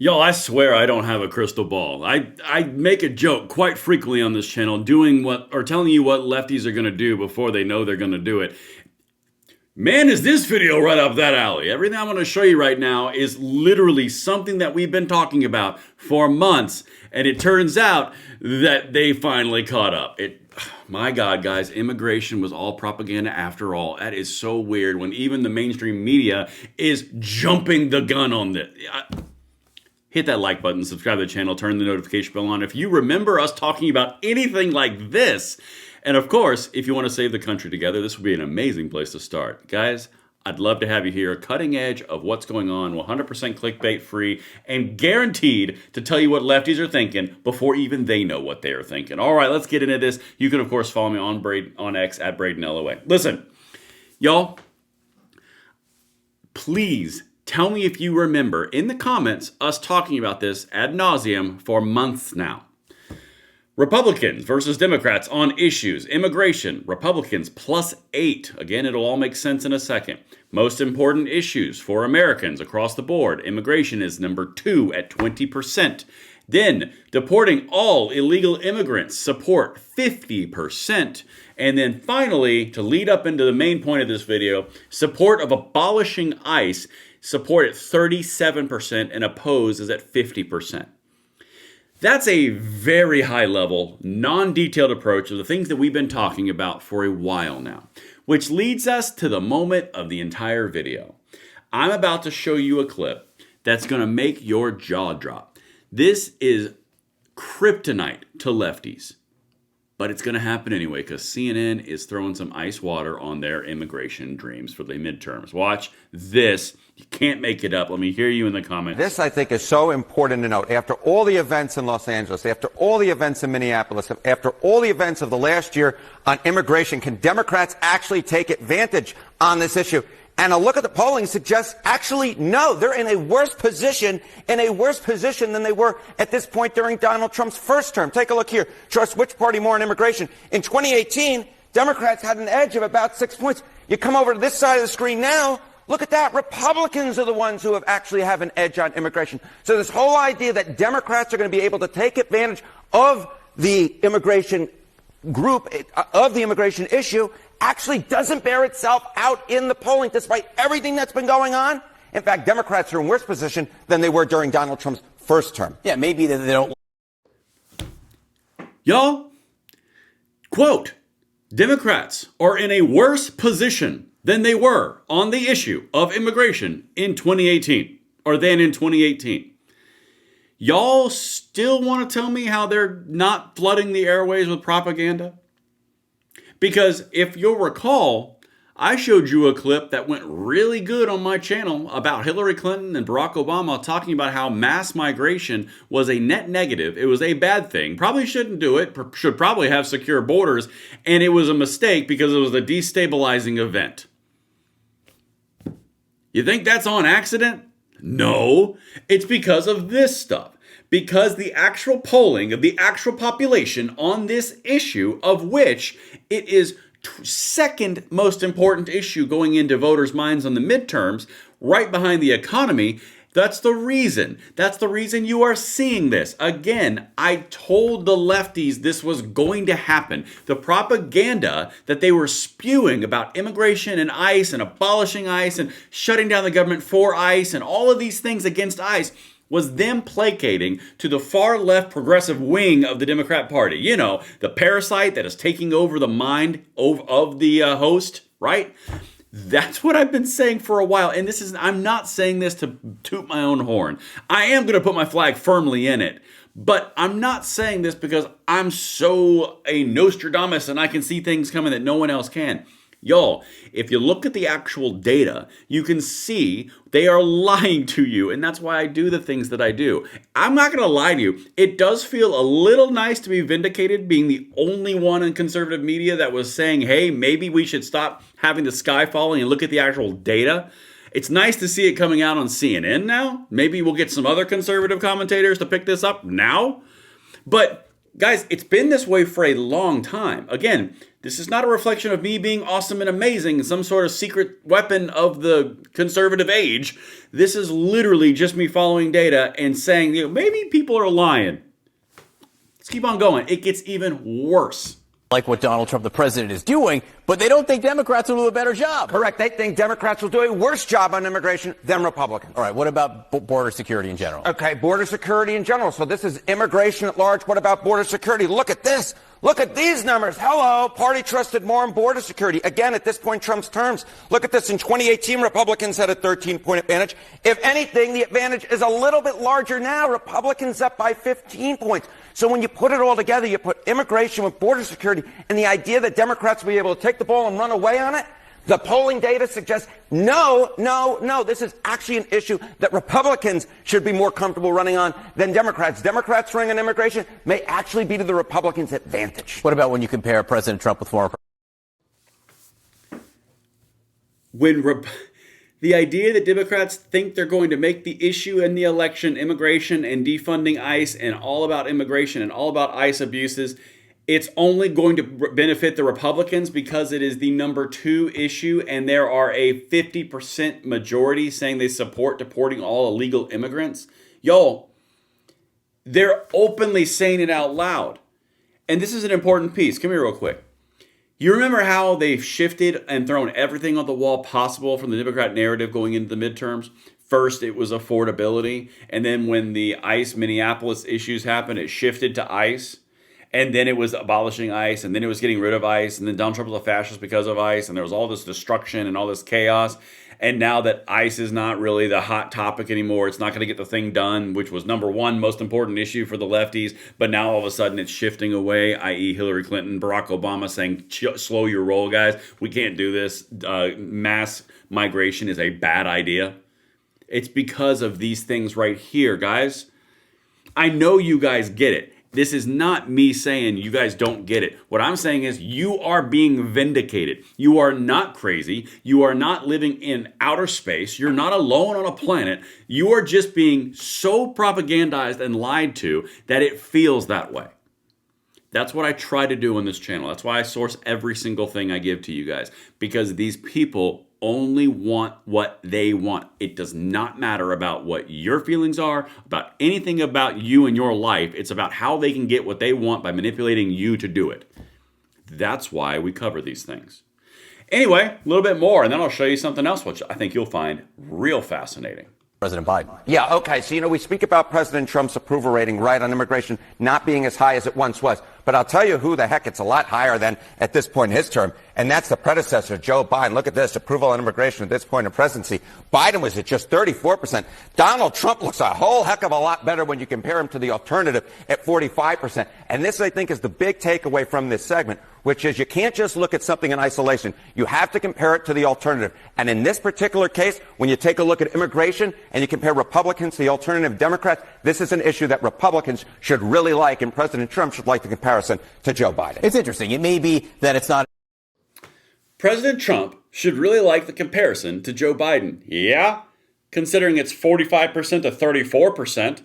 Y'all, I swear I don't have a crystal ball. I make a joke quite frequently on this channel, doing what or telling you what lefties are going to do before they know they're going to do it. Man, is this video right up that alley. Everything I'm going to show you right now is literally something that we've been talking about for months, and it turns out that they finally caught up. My God, guys, immigration was all propaganda after all. That is so weird when even the mainstream media is jumping the gun on this. Hit that like button, subscribe to the channel, turn the notification bell on if you remember us talking about anything like this. And of course, if you want to save the country together, this would be an amazing place to start. Guys, I'd love to have you here, cutting edge of what's going on, 100% clickbait free, and guaranteed to tell you what lefties are thinking before even they know what they are thinking. All right, let's get into this. You can, of course, follow me on X at BradenLOA. Listen, y'all, please tell me if you remember in the comments us talking about this ad nauseum for months now. Republicans versus Democrats on issues. Immigration, Republicans +8. Again, it'll all make sense in a second. Most important issues for Americans across the board. Immigration is number 2 at 20%. Then, deporting all illegal immigrants, support 50%. And then finally, to lead up into the main point of this video, support of abolishing ICE, support at 37% and oppose is at 50%. That's a very high level, non-detailed approach of the things that we've been talking about for a while now, which leads us to the moment of the entire video. I'm about to show you a clip that's going to make your jaw drop. This is kryptonite to lefties, but it's going to happen anyway because CNN is throwing some ice water on their immigration dreams for the midterms. Watch this. You can't make it up. Let me hear you in the comments. This, I think, is so important to note. After all the events in Los Angeles, after all the events in Minneapolis, after all the events of the last year on immigration, can Democrats actually take advantage on this issue? And a look at the polling suggests actually no. They're in a worse position than they were at this point during Donald Trump's first term. Take a look here. Trust which party more on immigration. In 2018, Democrats had an edge of about 6 points. You come over to this side of the screen now. Look at that. Republicans are the ones who actually have an edge on immigration. So this whole idea that Democrats are going to be able to take advantage of the immigration group, of the immigration issue, actually doesn't bear itself out in the polling, despite everything that's been going on. In fact, Democrats are in worse position than they were during Donald Trump's first term. Yeah, maybe that they don't. Y'all, quote, Democrats are in a worse position than they were on the issue of immigration in 2018, or then in 2018. Y'all still want to tell me how they're not flooding the airways with propaganda? Because if you'll recall, I showed you a clip that went really good on my channel about Hillary Clinton and Barack Obama talking about how mass migration was a net negative. It was a bad thing. Probably shouldn't do it. Should probably have secure borders. And it was a mistake because it was a destabilizing event. You think that's on accident? No, it's because of this stuff. Because the actual polling of the actual population on this issue, of which it is second most important issue going into voters' minds on the midterms, right behind the economy, that's the reason. That's the reason you are seeing this. Again, I told the lefties this was going to happen. The propaganda that they were spewing about immigration and ICE and abolishing ICE and shutting down the government for ICE and all of these things against ICE was them placating to the far left progressive wing of the Democrat Party. You know, the parasite that is taking over the mind of the host, right? That's what I've been saying for a while. And I'm not saying this to toot my own horn. I am going to put my flag firmly in it. But I'm not saying this because I'm so a Nostradamus and I can see things coming that no one else can. Y'all, if you look at the actual data, you can see they are lying to you, and that's why I do the things that I do. I'm not going to lie to you. It does feel a little nice to be vindicated, being the only one in conservative media that was saying, hey, maybe we should stop having the sky falling and look at the actual data. It's nice to see it coming out on CNN now. Maybe we'll get some other conservative commentators to pick this up now. But guys, it's been this way for a long time. Again, This is not a reflection of me being awesome and amazing, some sort of secret weapon of the conservative age. This is literally just me following data and saying, maybe people are lying. Let's keep on going. It gets even worse. Like what Donald Trump, the president, is doing, but they don't think Democrats will do a better job. Correct. They think Democrats will do a worse job on immigration than Republicans. All right. What about border security in general? Okay, border security in general. So this is immigration at large. What about border security? Look at this. Look at these numbers. Hello. Party trusted more in border security. Again, at this point, Trump's terms. Look at this. In 2018, Republicans had a 13-point advantage. If anything, the advantage is a little bit larger now. Republicans up by 15 points. So when you put it all together, you put immigration with border security and the idea that Democrats will be able to take the ball and run away on it, the polling data suggests no. This is actually an issue that Republicans should be more comfortable running on than Democrats. Democrats running on immigration may actually be to the Republicans' advantage. What about when you compare President Trump with former The idea that Democrats think they're going to make the issue in the election, immigration and defunding ICE and all about immigration and all about ICE abuses, it's only going to benefit the Republicans because it is the number 2 issue and there are a 50% majority saying they support deporting all illegal immigrants. Y'all, they're openly saying it out loud. And this is an important piece. Come here real quick. You remember how they've shifted and thrown everything on the wall possible from the Democrat narrative going into the midterms? First, it was affordability. And then when the ICE Minneapolis issues happened, it shifted to ICE. And then it was abolishing ICE. And then it was getting rid of ICE. And then Donald Trump was a fascist because of ICE. And there was all this destruction and all this chaos. And now that ICE is not really the hot topic anymore, it's not going to get the thing done, which was number 1 most important issue for the lefties. But now all of a sudden it's shifting away, i.e. Hillary Clinton, Barack Obama saying, slow your roll, guys. We can't do this. Mass migration is a bad idea. It's because of these things right here, guys. I know you guys get it. This is not me saying you guys don't get it. What I'm saying is you are being vindicated. You are not crazy. You are not living in outer space. You're not alone on a planet. You are just being so propagandized and lied to that it feels that way. That's what I try to do on this channel. That's why I source every single thing I give to you guys. Because these people only want what they want. It does not matter about what your feelings are, about anything about you and your life. It's about how they can get what they want by manipulating you to do it. That's why we cover these things. Anyway, a little bit more, and then I'll show you something else, which I think you'll find real fascinating. President Biden? Yeah, okay. So, we speak about President Trump's approval rating, right, on immigration not being as high as it once was. But I'll tell you who the heck it's a lot higher than at this point in his term, and that's the predecessor, Joe Biden. Look at this, approval on immigration at this point in presidency. Biden was at just 34%. Donald Trump looks a whole heck of a lot better when you compare him to the alternative at 45%. And this, I think, is the big takeaway from this segment, which is you can't just look at something in isolation. You have to compare it to the alternative. And in this particular case, when you take a look at immigration and you compare Republicans to the alternative Democrats, this is an issue that Republicans should really like, and President Trump should like the comparison to Joe Biden. It's interesting. It may be that it's not. President Trump should really like the comparison to Joe Biden. Yeah, considering it's 45% to 34%.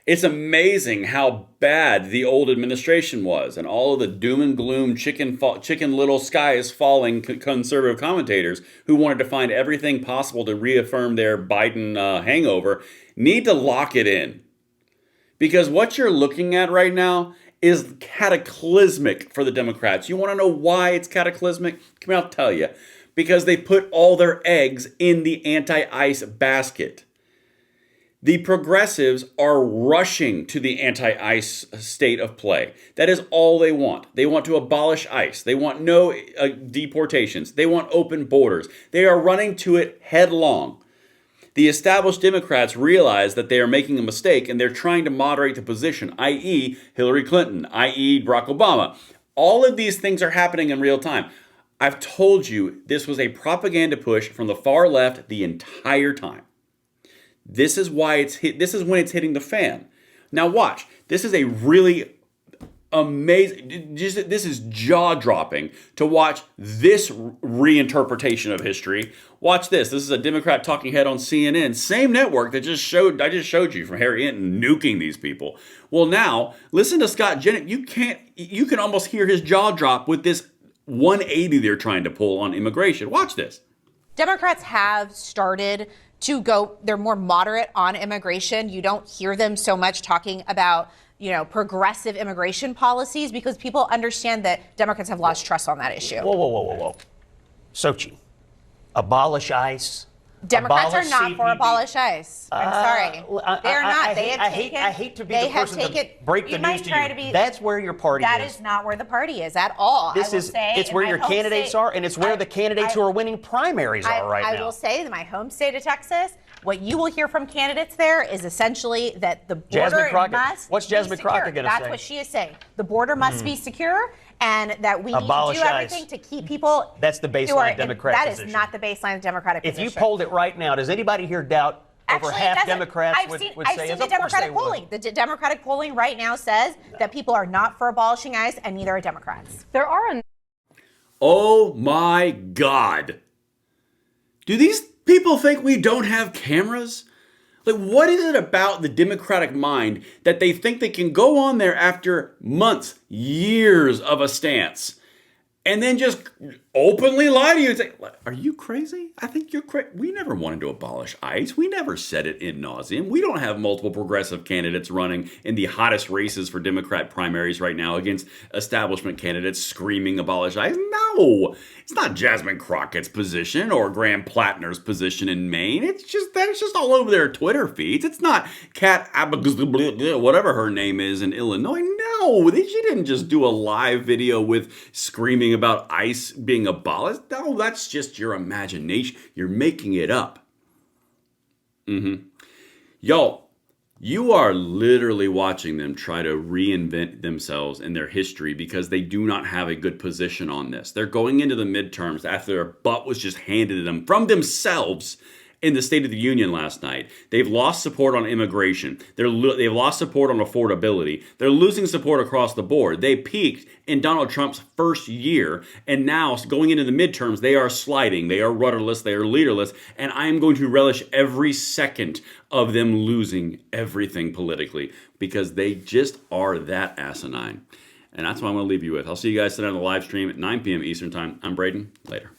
It's amazing how bad the old administration was, and all of the doom and gloom chicken little sky is falling conservative commentators who wanted to find everything possible to reaffirm their Biden hangover need to lock it in. Because what you're looking at right now is cataclysmic for the Democrats. You want to know why it's cataclysmic? Come here, I'll tell you. Because they put all their eggs in the anti-ICE basket. The progressives are rushing to the anti-ICE state of play. That is all they want. They want to abolish ICE. They want no deportations. They want open borders. They are running to it headlong. The established Democrats realize that they are making a mistake and they're trying to moderate the position, i.e. Hillary Clinton, i.e. Barack Obama. All of these things are happening in real time. I've told you this was a propaganda push from the far left the entire time. This is why this is when it's hitting the fan. Now watch. This is a really amazing, this is jaw-dropping to watch this reinterpretation of history. Watch this. This is a Democrat talking head on CNN. Same network that I just showed you from Harry Hinton nuking these people. Well, now listen to Scott Jennings. You can almost hear his jaw drop with this 180 they're trying to pull on immigration. Watch this. Democrats have started to go, they're more moderate on immigration. You don't hear them so much talking about, progressive immigration policies because people understand that Democrats have lost trust on that issue. Whoa. Sochi, abolish ICE. Democrats are not CBP. for abolish ICE. I'm sorry. They're not. I hate to be the person to break the news to you. That's where your party is. That is not where the party is at all. It's where your candidates are, and it's where the candidates who are winning primaries are right now. I will say that my home state of Texas, what you will hear from candidates there is essentially that the border must What's Jasmine be Crockett secure. going to say? That's what she is saying. The border must be secure, and that we need to do everything to keep people. That's the baseline Democratic That position. is not the baseline Democratic position. If you polled it right now, does anybody here doubt over half Democrats would say I've seen the Democratic polling. The Democratic polling right now says that people are not for abolishing ICE, and neither are Democrats. There are Oh my God. Do these people think we don't have cameras? Like, what is it about the Democratic mind that they think they can go on there after months, years of a stance, and then just openly lie to you and say, are you crazy? I think you're crazy. We never wanted to abolish ICE. We never said it in nauseam. We don't have multiple progressive candidates running in the hottest races for Democrat primaries right now against establishment candidates screaming abolish ICE. No, it's not Jasmine Crockett's position or Graham Plattner's position in Maine. It's just all over their Twitter feeds. It's not Kat whatever her name is in Illinois. No, she didn't just do a live video with screaming about ICE being abolished. No, that's just your imagination. You're making it up. Y'all, you are literally watching them try to reinvent themselves in their history because they do not have a good position on this. They're going into the midterms after their butt was just handed to them from themselves in the State of the Union last night. They've lost support on immigration. They've lost support on affordability. They're losing support across the board. They peaked in Donald Trump's first year, and now going into the midterms, they are sliding. They are rudderless. They are leaderless, and I am going to relish every second of them losing everything politically because they just are that asinine. And that's what I'm going to leave you with. I'll see you guys tonight on the live stream at 9 p.m. Eastern Time. I'm Braden. Later.